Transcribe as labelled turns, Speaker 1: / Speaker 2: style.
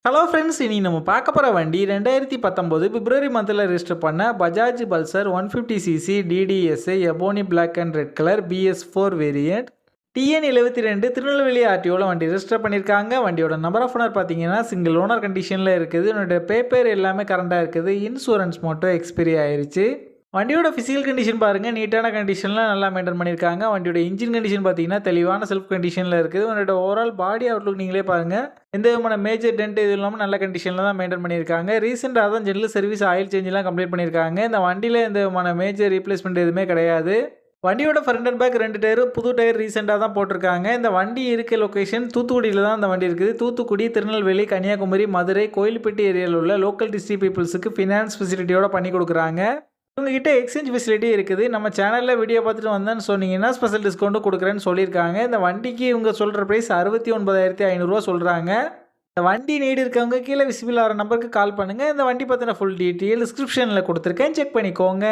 Speaker 1: Hello friends, இனி நம்ம பார்க்க போகிற வண்டி 2019 பிப்ரவரி மந்தில் ரெஜிஸ்டர் பண்ண Bajaj Pulsar 150cc DTSi ebony black and red colour BS4 variant TN 72 Tirunelveli ஆர்டிஓவில் வண்டி ரெஜிஸ்டர் பண்ணியிருக்காங்க. வண்டியோட நம்பர் ஆஃப் ஓனர் பார்த்தீங்கன்னா சிங்கிள் ஓனர் கண்டிஷனில் இருக்குது. என்னோட பேப்பர் எல்லாமே கரண்டாக இருக்குது. இன்சூரன்ஸ் மட்டும் எக்ஸ்பைரி ஆயிருச்சு. வண்டியோட ஃபிசிக்கல் கண்டிஷன் பாருங்கள், நீட்டான கண்டிஷனில் நல்லா மெயின்டைன் பண்ணியிருக்காங்க. வண்டியோட இன்ஜின் கண்டிஷன் பார்த்தீங்கன்னா தெளிவான செல்ஃப் கண்டிஷனில் இருக்குது. வண்டியோட ஓவரால் பாடி அவுட்லுக் நீங்களே பாருங்கள், எந்த விதமான மேஜர் டென்ட் எதுவும் இல்லாமல் நல்ல கண்டிஷனில் தான் மெயின்டைன் பண்ணியிருக்காங்க. ரீசெண்டாக தான் ஜெனரல் சர்வீஸ் ஆயில் சேஞ்செலாம் கம்ப்ளீட் பண்ணியிருக்காங்க. இந்த வண்டியில் எந்த விதமான மேஜர் ரீப்ளேஸ்மெண்ட் எதுவுமே கிடையாது. வண்டியோட ஃப்ரண்ட் அண்ட் பேக் 2 டயரும் புது டயர் ரீசெண்டாக தான் போட்டிருக்காங்க. இந்த வண்டி இருக்க லொக்கேஷன் தூத்துக்குடியில் தான் இந்த வண்டி இருக்குது. தூத்துக்குடி, திருநெல்வேலி, கன்னியாகுமரி, மதுரை, கோயில்பட்டி ஏரியாவில் உள்ள லோக்கல் டிஸ்ட்ரிக்ட் பீப்புள்ஸுக்கு ஃபினான்ஸ் ஃபெசிலிட்டியோட பண்ணி கொடுக்குறாங்க. உங்ககிட்ட எக்ஸ்சேஞ்ச் ஃபெசிலிட்டி இருக்குது. நம்ம சேனலில் வீடியோ பார்த்துட்டு வந்தேன்னு சொன்னீங்கன்னா ஸ்பெஷல் டிஸ்கவுண்ட்டும் கொடுக்குறேன்னு சொல்லியிருக்காங்க. இந்த வண்டிக்கு இவங்க சொல்கிற ப்ரைஸ் 69,500 சொல்கிறாங்க. இந்த வண்டி நீடு இருக்கவங்க கீழே விசிபிள் ஆகிற நம்பருக்கு கால் பண்ணுங்கள். இந்த வண்டி பற்றின ஃபுல் டீட்டெயில் டிஸ்கிரிப்ஷனில் கொடுத்துருக்கேன், செக் பண்ணிக்கோங்க.